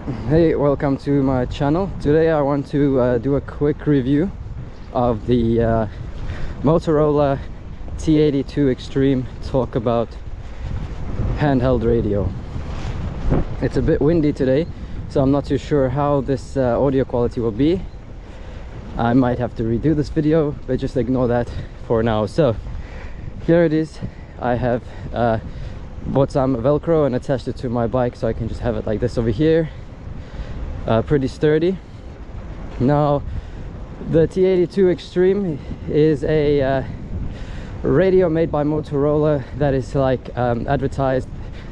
Hey, welcome to my channel. Today I want to do a quick review of the Motorola T82 Extreme Talkabout handheld radio. It's a bit windy today, so I'm not too sure how this audio quality will be. I might have to redo this video, but just ignore that for now. So here it is. I have bought some Velcro and attached it to my bike, so I can just have it like this over here. Pretty sturdy. Now the T82 Extreme is a radio made by Motorola that is like advertised,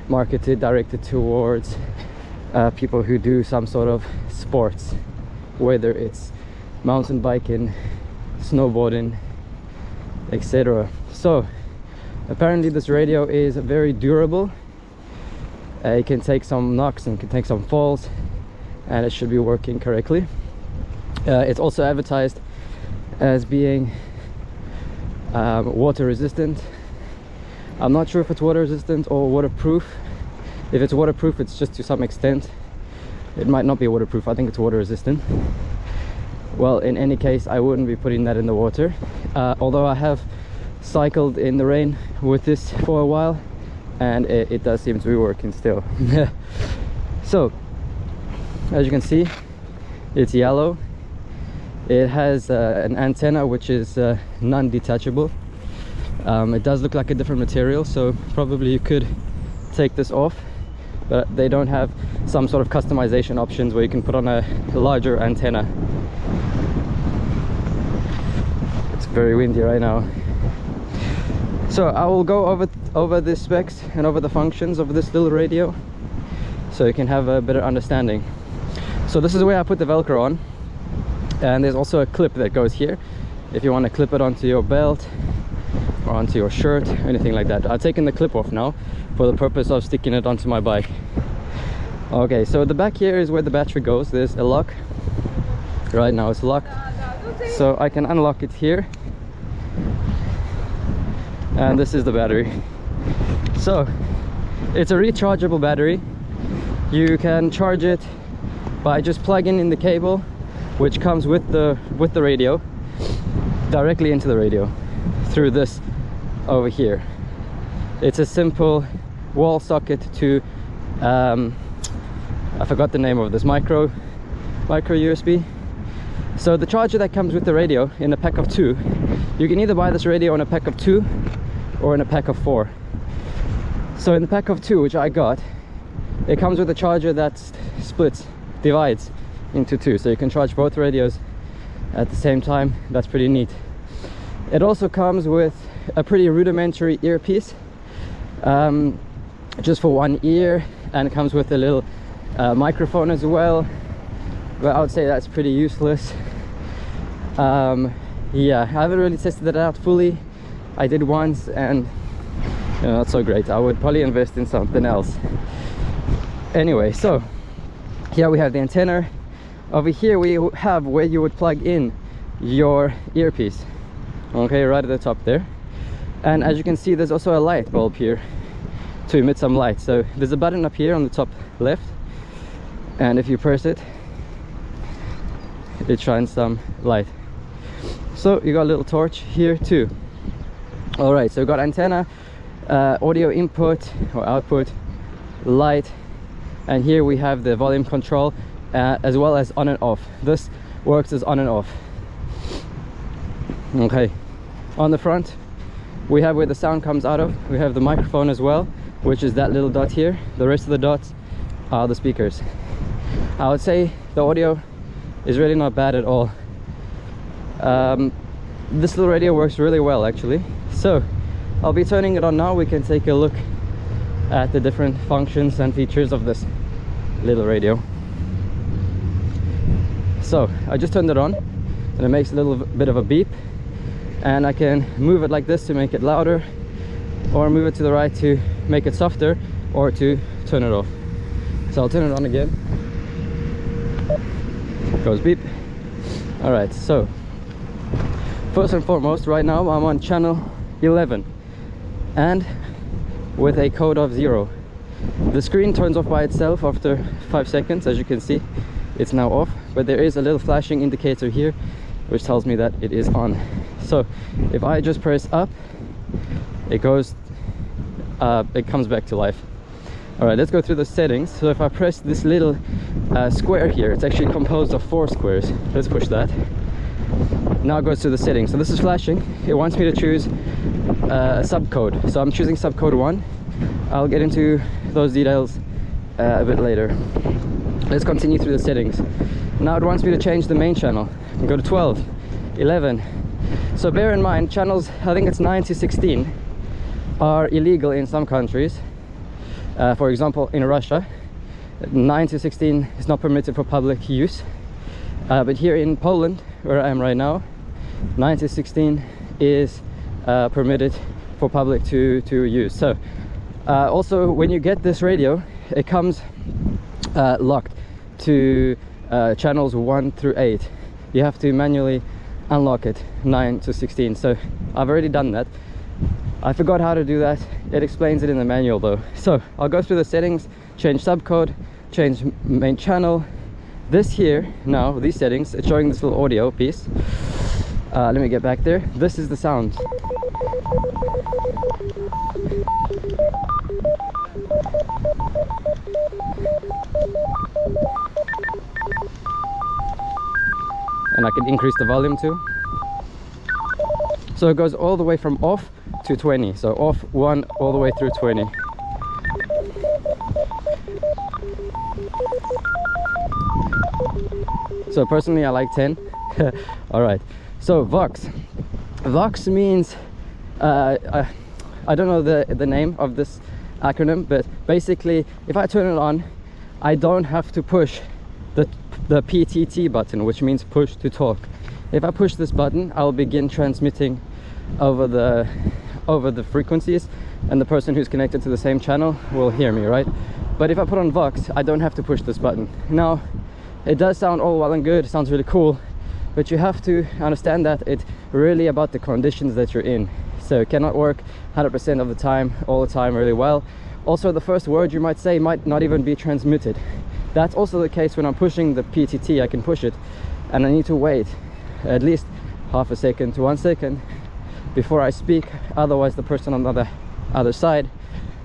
marketed, directed towards people who do some sort of sports, whether it's mountain biking, snowboarding, etc. So apparently this radio is very durable. It can take some knocks and can take some falls, and it should be working correctly. It's also advertised as being water resistant. I'm not sure if it's water resistant or waterproof. If it's waterproof, it's just to some extent. It might not be waterproof. I think it's water resistant. Well, in any case, I wouldn't be putting that in the water. Although I have cycled in the rain with this for a while, and it does seem to be working still. So as you can see, it's yellow. It has an antenna which is non-detachable. It does look like a different material, so probably you could take this off, but they don't have some sort of customization options where you can put on a larger antenna. It's very windy right now. So I will go over the specs and over the functions of this little radio, so you can have a better understanding. So this is where I put the Velcro on, and there's also a clip that goes here if you want to clip it onto your belt or onto your shirt or anything like that. I've taken the clip off now for the purpose of sticking it onto my bike. Okay, so the back here is where the battery goes. There's a lock. Right now it's locked, so I can unlock it here, and this is the battery. So it's a rechargeable battery. You can charge it by just plugging in the cable which comes with the radio directly into the radio through this over here. It's a simple wall socket to I forgot the name of this, micro USB. So the charger that comes with the radio in a pack of 2, you can either buy this radio in a pack of 2 or in a pack of 4. So in the pack of 2, which I got, it comes with a charger that divides into 2, so you can charge both radios at the same time. That's pretty neat. It also comes with a pretty rudimentary earpiece, just for one ear, and it comes with a little microphone as well, but I would say that's pretty useless. Yeah, I haven't really tested it out fully. I did once, and not so great. I would probably invest in something else. Anyway, so here we have the antenna. Over here we have where you would plug in your earpiece. Okay, right at the top there. And as you can see, there's also a light bulb here to emit some light. So there's a button up here on the top left, and if you press it, it shines some light. So you got a little torch here too. All right, so we got antenna, audio input or output, light, and here we have the volume control, as well as on and off. This works as on and off. Okay, on the front we have where the sound comes out of. We have the microphone as well, which is that little dot here. The rest of the dots are the speakers. I would say the audio is really not bad at all. This little radio works really well actually. So I'll be turning it on now. We can take a look at the different functions and features of this little radio. So I just turned it on, and it makes a little bit of a beep, and I can move it like this to make it louder, or move it to the right to make it softer, or to turn it off. So I'll turn it on again. Goes beep. All right, so first and foremost, right now I'm on channel 11, and with a code of 0. The screen turns off by itself after 5 seconds. As you can see, it's now off, but there is a little flashing indicator here which tells me that it is on. So if I just press up, it goes it comes back to life. All right, let's go through the settings. So if I press this little square here, it's actually composed of 4 squares. Let's push that. Now it goes to the settings. So this is flashing. It wants me to choose a subcode. So I'm choosing subcode 1. I'll get into those details a bit later. Let's continue through the settings. Now it wants me to change the main channel. Go to 12, 11. So bear in mind, channels, I think it's 9 to 16, are illegal in some countries. For example, in Russia, 9 to 16 is not permitted for public use. But here in Poland, where I am right now, 9 to 16 is permitted for public to use. So also, when you get this radio, it comes locked to channels 1 through 8. You have to manually unlock it, 9 to 16. So I've already done that. I forgot how to do that. It explains it in the manual though. So I'll go through the settings, change subcode, change main channel. This here, now, these settings, it's showing this little audio piece. Let me get back there. This is the sound. And I can increase the volume too. So it goes all the way from off to 20. So off 1 all the way through 20. So personally I like 10. All right, so Vox. Vox means I don't know the name of this acronym, but basically if I turn it on, I don't have to push the PTT button, which means push to talk. If I push this button, I'll begin transmitting over the frequencies, and the person who's connected to the same channel will hear me, right? But if I put on Vox, I don't have to push this button. Now, it does sound all well and good, it sounds really cool, but you have to understand that it's really about the conditions that you're in. So it cannot work 100% of the time, all the time really well. Also, the first word you might say might not even be transmitted. That's also the case when I'm pushing the PTT. I can push it and I need to wait at least half a second to 1 second before I speak, otherwise the person on the other side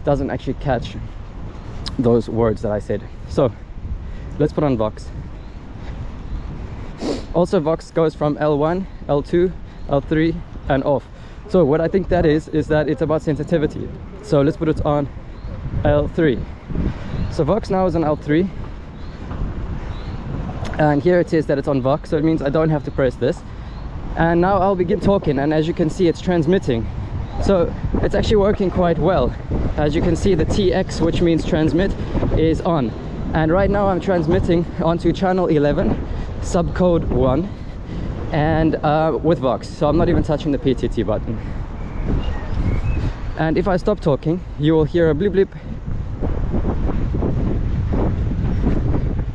doesn't actually catch those words that I said. So let's put on Vox. Also, Vox goes from L1, L2, L3 and off. So what I think that is that it's about sensitivity. So let's put it on L3. So Vox now is on L3, and here it is that it's on Vox, so it means I don't have to press this. And now I'll begin talking, and as you can see, it's transmitting. So it's actually working quite well. As you can see, the TX, which means transmit, is on. And right now I'm transmitting onto channel 11, subcode 1, and with Vox. So I'm not even touching the PTT button. And if I stop talking, you will hear a bleep bleep.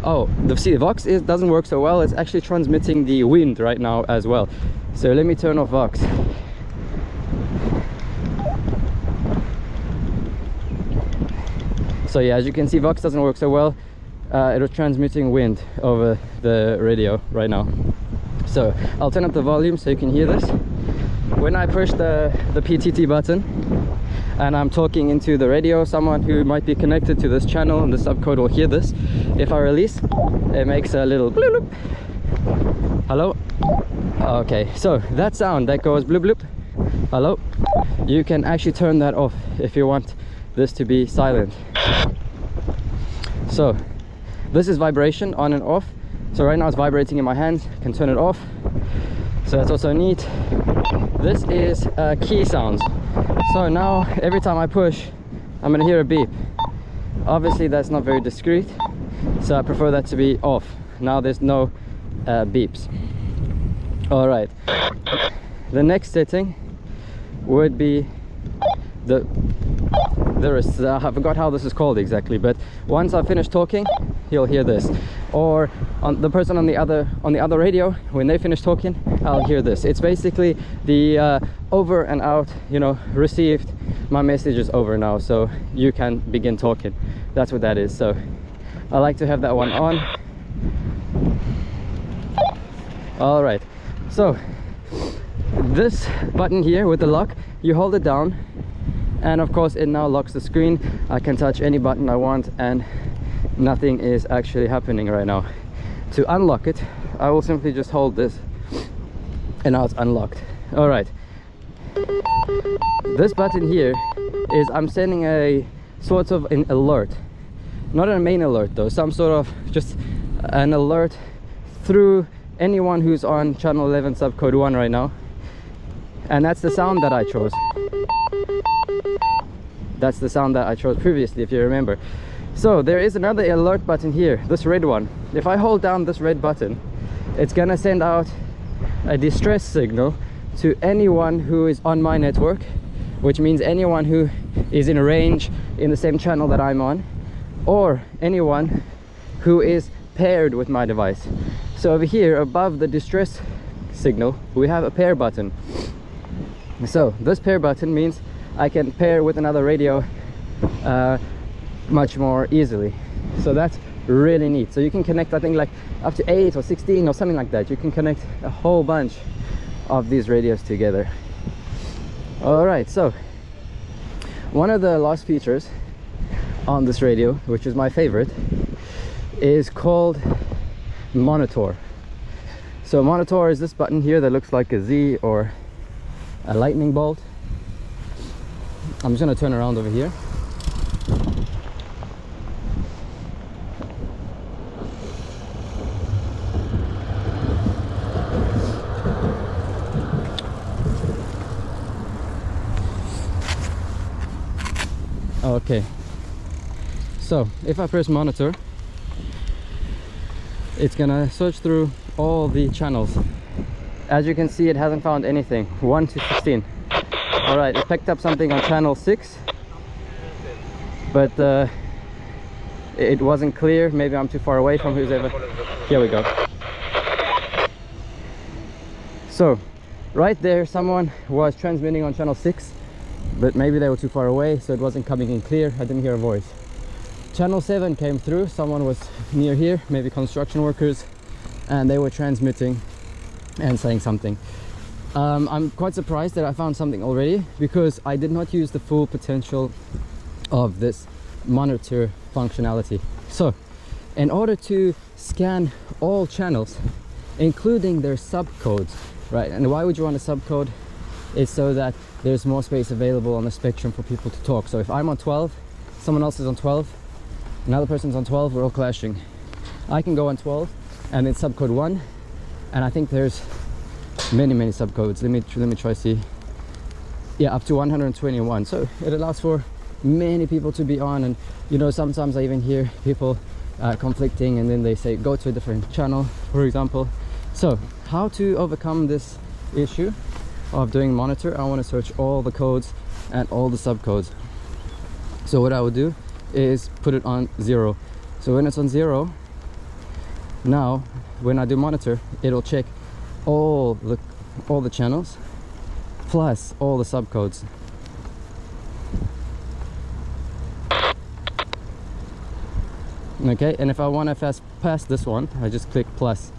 Oh, the Vox doesn't work so well. It's actually transmitting the wind right now as well. So let me turn off Vox. So yeah, as you can see, Vox doesn't work so well. It was transmitting wind over the radio right now. So I'll turn up the volume so you can hear this. When I push the PTT button and I'm talking into the radio, someone who might be connected to this channel and the subcode will hear this. If I release, it makes a little bloop bloop. Hello? Okay, so that sound that goes bloop bloop, hello, you can actually turn that off if you want this to be silent. So this is vibration on and off. So right now it's vibrating in my hands. I can turn it off. So that's also neat. This is key sounds. So now every time I push, I'm gonna hear a beep. Obviously that's not very discreet, so I prefer that to be off. Now there's no beeps. All right, the next setting would be I forgot how this is called exactly, but once I finish talking, you'll hear this. Or on the person on the other radio, when they finish talking, I'll hear this. It's basically the over and out, you know, received my message is over now, so you can begin talking. That's what that is. So I like to have that one on. All right, so this button here with the lock, you hold it down, and of course it now locks the screen. I can touch any button I want and nothing is actually happening right now. To unlock it, I will simply just hold this, and now it's unlocked. All right, this button here is, I'm sending a sort of an alert, not a main alert though, some sort of just an alert through anyone who's on channel 11 subcode 1 right now. And that's the sound that I chose. That's the sound that I chose previously, if you remember. So there is another alert button here, this red one. If I hold down this red button, it's gonna send out a distress signal to anyone who is on my network, which means anyone who is in range in the same channel that I'm on, or anyone who is paired with my device. So over here above the distress signal, we have a pair button. So this pair button means I can pair with another radio much more easily. So that's really neat. So you can connect, I think, like up to 8 or 16 or something like that. You can connect a whole bunch of these radios together. All right, so one of the last features on this radio, which is my favorite, is called monitor. So monitor is this button here that looks like a Z or a lightning bolt. I'm just gonna turn around over here. Okay, so if I press monitor, it's gonna search through all the channels. As you can see, it hasn't found anything. 1 to 16. All right, it picked up something on channel 6, but it wasn't clear. Maybe I'm too far away from who's ever. Here we go. So right there, someone was transmitting on channel 6, but maybe they were too far away, so it wasn't coming in clear. I didn't hear a voice. Channel 7 came through. Someone was near here, maybe construction workers, and they were transmitting and saying something. I'm quite surprised that I found something already, because I did not use the full potential of this monitor functionality. So in order to scan all channels, including their subcodes, right? And why would you want a subcode? It's so that there's more space available on the spectrum for people to talk. So if I'm on 12, someone else is on 12, another person's on 12, we're all clashing. I can go on 12 and then subcode 1, and I think there's many subcodes. Let me try see. Yeah, up to 121. So it allows for many people to be on, and you know, sometimes I even hear people conflicting, and then they say go to a different channel, for example. So how to overcome this issue of doing monitor? I want to search all the codes and all the subcodes. So what I would do is put it on 0. So when it's on 0, now when I do monitor, it'll check all the channels plus all the subcodes. Okay, and if I want to fast pass this one, I just click plus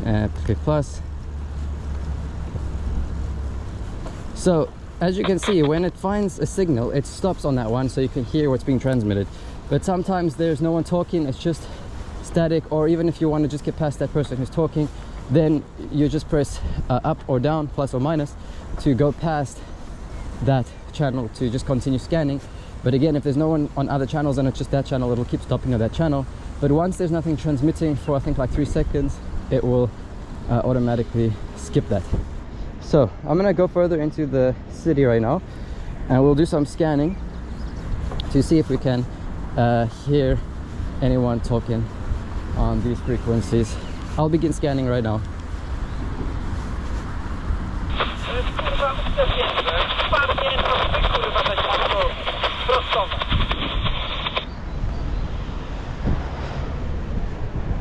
and click plus. So as you can see, when it finds a signal, it stops on that one so you can hear what's being transmitted. But sometimes there's no one talking, it's just static, or even if you want to just get past that person who's talking, then you just press up or down, plus or minus, to go past that channel to just continue scanning. But again, if there's no one on other channels and it's just that channel, it'll keep stopping at that channel. But once there's nothing transmitting for, I think, like 3 seconds, it will automatically skip that. So I'm gonna go further into the city right now, and we'll do some scanning to see if we can hear anyone talking on these frequencies. I'll begin scanning right now.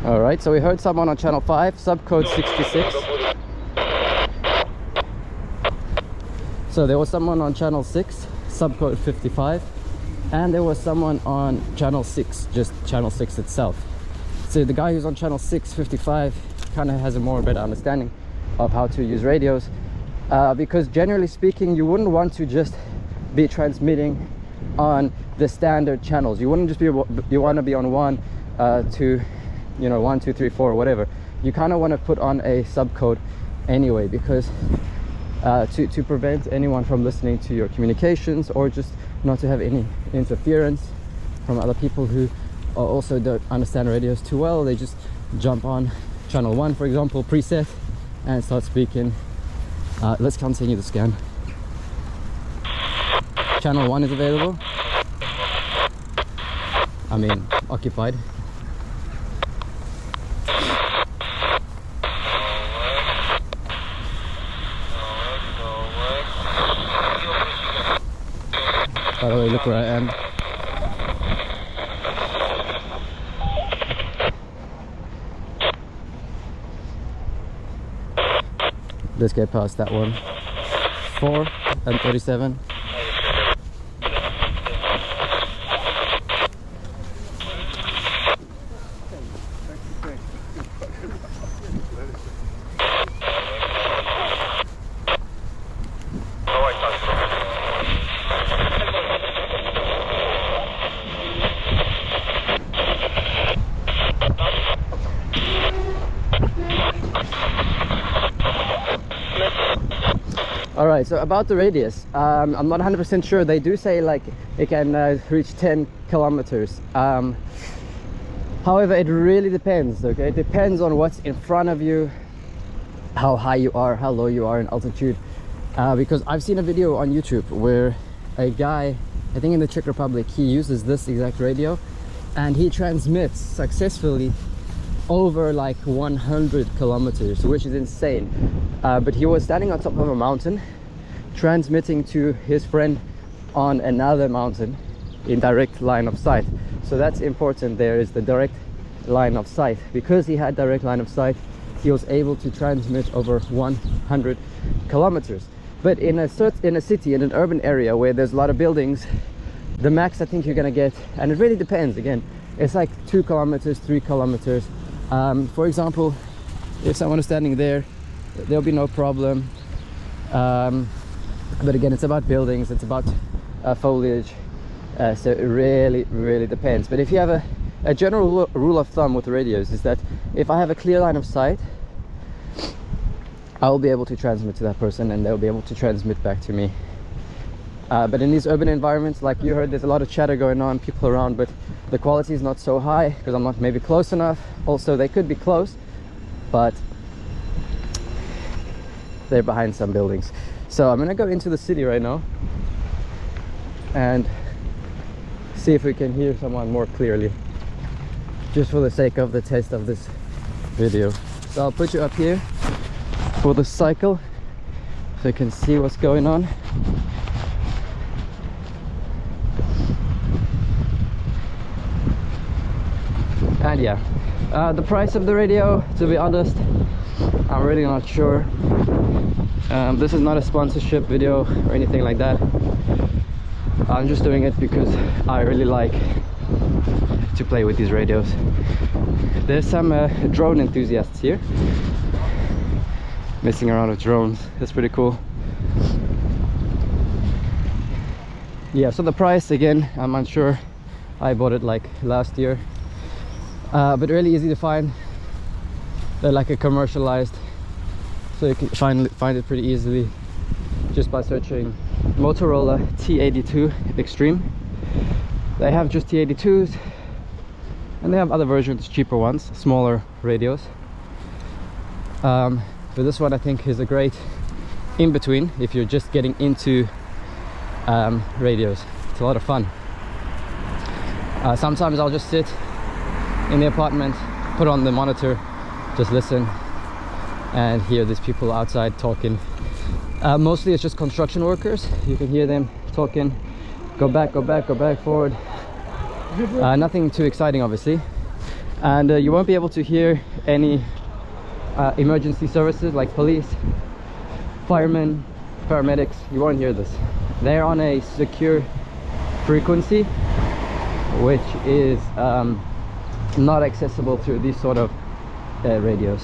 All right, so we heard someone on channel 5, subcode 66. So there was someone on channel 6, subcode 55, and there was someone on channel 6, just channel 6 itself. So the guy who's on channel 655 kind of has a more better understanding of how to use radios, because generally speaking, you wouldn't want to just be transmitting on the standard channels. You wouldn't just be, you want to be on 1, 2, you know, 1, 2, 3, 4, whatever. You kind of want to put on a subcode anyway, because to prevent anyone from listening to your communications, or just not to have any interference from other people who also don't understand radios too well. They just jump on channel 1, for example, preset, and start speaking. Let's continue the scan. Channel 1 is available. I mean, occupied. By the way, look where I am. Let's get past that one. 4 and 37. Alright, so about the radius, I'm not 100% sure. They do say like it can reach 10 kilometers. However, it really depends, okay? It depends on what's in front of you, how high you are, how low you are in altitude. Because I've seen a video on YouTube where a guy, I think in the Czech Republic, he uses this exact radio and he transmits successfully over like 100 kilometers, which is insane. But he was standing on top of a mountain transmitting to his friend on another mountain in direct line of sight. So that's important. There is the direct line of sight. Because he had direct line of sight, he was able to transmit over 100 kilometers. But in a city, in an urban area where there's a lot of buildings, the max I think you're gonna get, and it really depends, again, it's like 2 kilometers, 3 kilometers. For example, if someone is standing there, there'll be no problem. But again, it's about buildings, it's about foliage, so it really depends. But if you have a general rule of thumb with radios, is that if I have a clear line of sight, I will be able to transmit to that person and they'll be able to transmit back to me. But in these urban environments, like you heard, there's a lot of chatter going on, people around, but the quality is not so high because I'm not maybe close enough. Also, they could be close, but they're behind some buildings. So I'm gonna go into the city right now and see if we can hear someone more clearly, just for the sake of the test of this video. So I'll put you up here for the cycle so you can see what's going on. And yeah, the price of the radio, to be honest, I'm really not sure. This is not a sponsorship video or anything like that. I'm just doing it because I really like to play with these radios. There's some drone enthusiasts here messing around with drones. That's pretty cool. Yeah, so the price, again, I'm unsure. I bought it like last year, but really easy to find. They're like a commercialized, so you can find it pretty easily just by searching Motorola T82 Extreme. They have just T82s and they have other versions, cheaper ones, smaller radios. But this one I think is a great in-between if you're just getting into radios. It's a lot of fun. Sometimes I'll just sit in the apartment, put on the monitor, just listen and hear these people outside talking. Mostly it's just construction workers. You can hear them talking, go back, forward. Nothing too exciting, obviously. And you won't be able to hear any emergency services like police, firemen, paramedics, you won't hear this. They're on a secure frequency, which is not accessible through these sort of radios.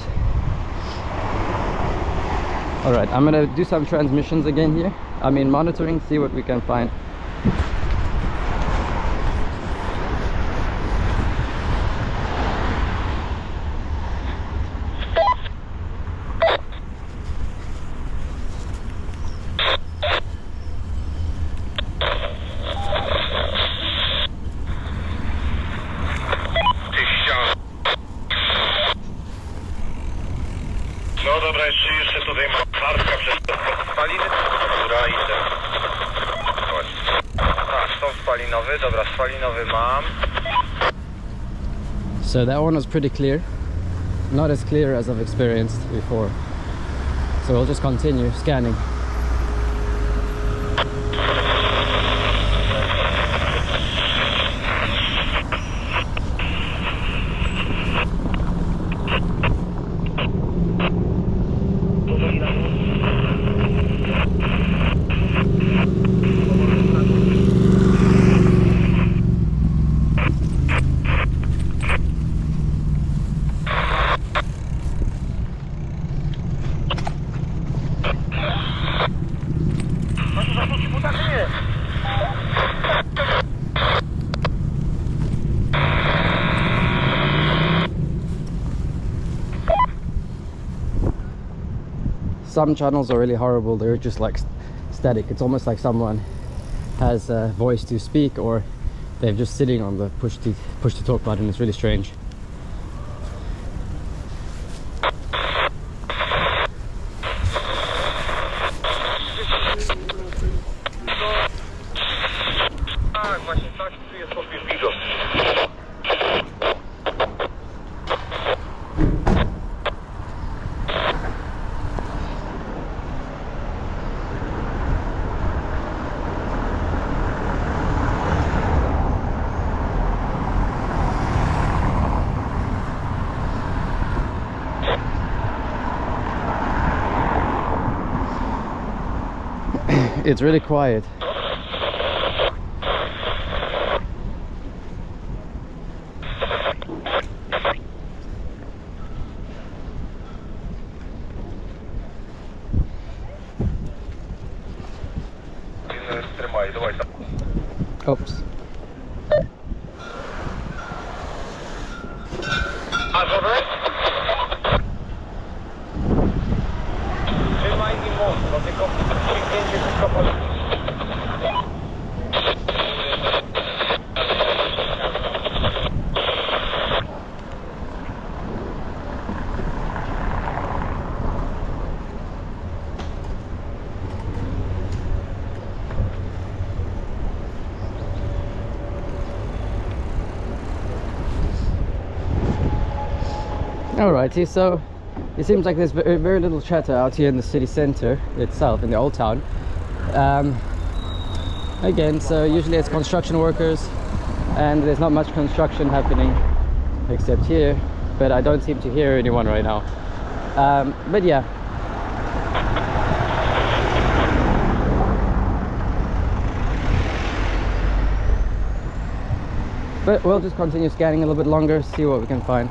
All right, I'm gonna do some transmissions again here. I mean monitoring, see what we can find. No dobra, jeszcze tutaj mam kartka przez spaliny, która i ten. A, stop spalinowy, dobra, spalinowy mam. So that one was pretty clear, not as clear as I've experienced before. So we'll just continue scanning. Some channels are really horrible. They're just like static. It's almost like someone has a voice to speak, or they're just sitting on the push to talk button. It's really strange. It's really quiet. Oops. Alrighty, so it seems like there's very little chatter out here in the city center itself, in the old town. Again, so usually it's construction workers, and there's not much construction happening except here, but I don't seem to hear anyone right now. But yeah. But we'll just continue scanning a little bit longer, see what we can find.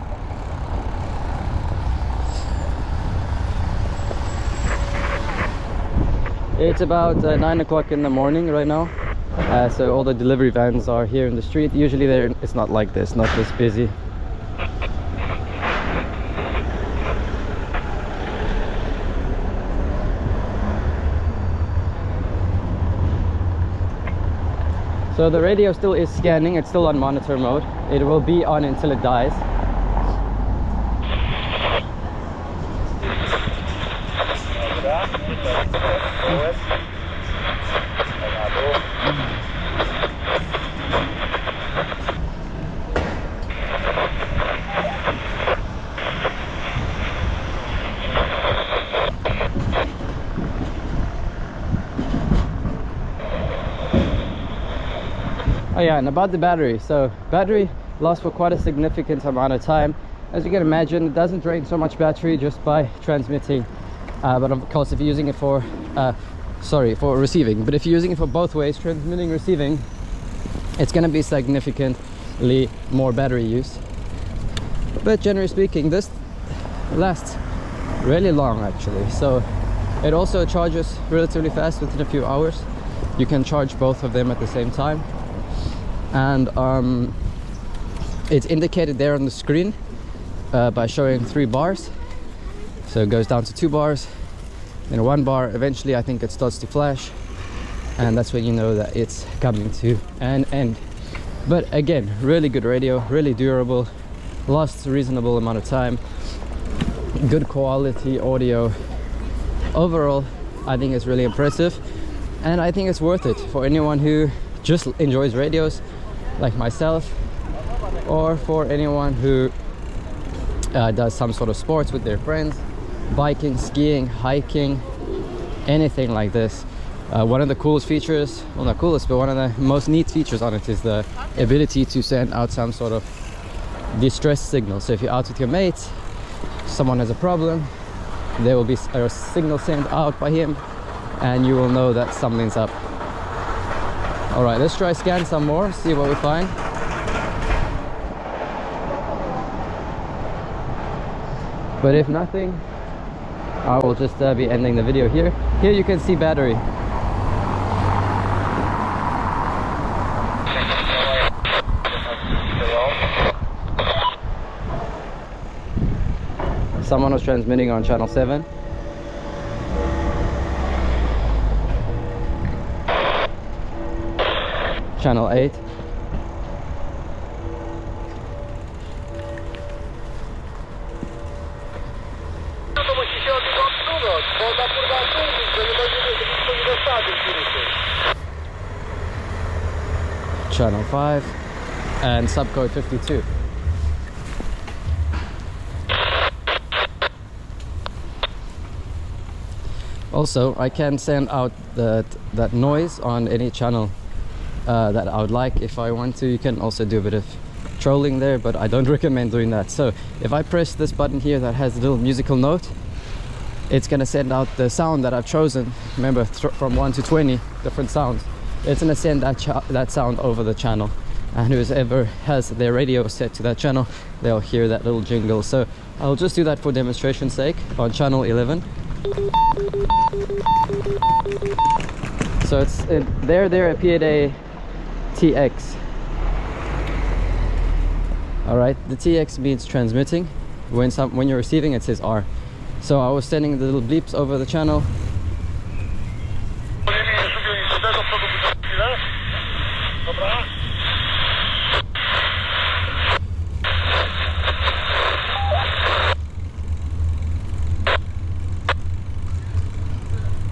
It's about 9 o'clock in the morning right now, so all the delivery vans are here in the street. Usually it's not like this, not this busy. So the radio still is scanning, it's still on monitor mode. It will be on until it dies. Oh yeah, and about the battery. So battery lasts for quite a significant amount of time. As you can imagine, it doesn't drain so much battery just by transmitting. But of course, if you're using it for sorry, for receiving. But if you're using it for both ways, transmitting, receiving, it's going to be significantly more battery use. But generally speaking, this lasts really long actually. So it also charges relatively fast, within a few hours. You can charge both of them at the same time. And it's indicated there on the screen by showing 3 bars. So it goes down to 2 bars, then 1 bar. Eventually I think it starts to flash, and that's when you know that it's coming to an end. But again, really good radio, really durable, lasts a reasonable amount of time, good quality audio. Overall, I think it's really impressive, and I think it's worth it for anyone who just enjoys radios like myself, or for anyone who does some sort of sports with their friends, biking, skiing, hiking, anything like this. One of the coolest features, well, not coolest, but one of the most neat features on it is the ability to send out some sort of distress signal. So if you're out with your mates, someone has a problem, there will be a signal sent out by him, and you will know that something's up. All right, let's try scan some more, see what we find. But if nothing, I will just be ending the video here. Here you can see battery. Someone was transmitting on channel 7. Channel 8. Channel 5 and subcode 52. Also, I can send out that noise on any channel that I would like. If I want to, you can also do a bit of trolling there, but I don't recommend doing that. So if I press this button here that has a little musical note, it's going to send out the sound that I've chosen. Remember, from 1 to 20 different sounds. It's going to send that sound over the channel, and whoever has their radio set to that channel, they'll hear that little jingle. So I'll just do that for demonstration's sake on channel 11. So it's there appeared a TX. All right, the TX means transmitting. When you're receiving, it says R. So I was sending the little bleeps over the channel.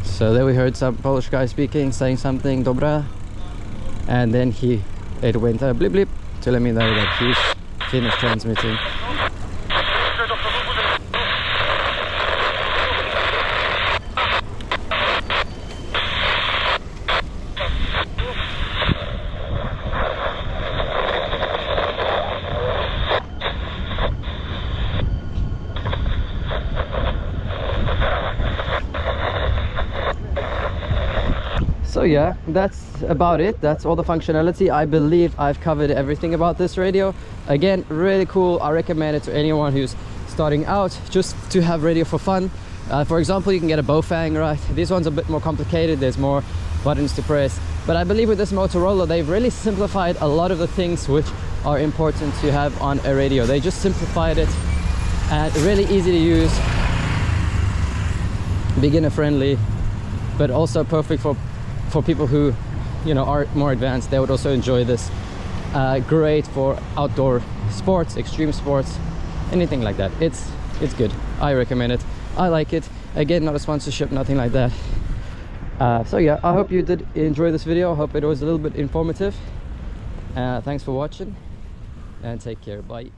So there we heard some Polish guy speaking, saying something, dobra, and then it went a blip blip to let me know that he's finished transmitting. So yeah, that's about it. That's all the functionality. I believe I've covered everything about this radio. Again, really cool. I recommend it to anyone who's starting out, just to have radio for fun. For example, you can get a Bofang, right? These ones are a bit more complicated. There's more buttons to press. But I believe with this Motorola, they've really simplified a lot of the things which are important to have on a radio. They just simplified it, and really easy to use, beginner friendly, but also perfect for people who, you know, are more advanced. They would also enjoy this. Great for outdoor sports, extreme sports, anything like that. It's good. I recommend it. I like it. Again, not a sponsorship, nothing like that. So yeah, I hope you did enjoy this video. I hope it was a little bit informative. Thanks for watching, and take care. Bye.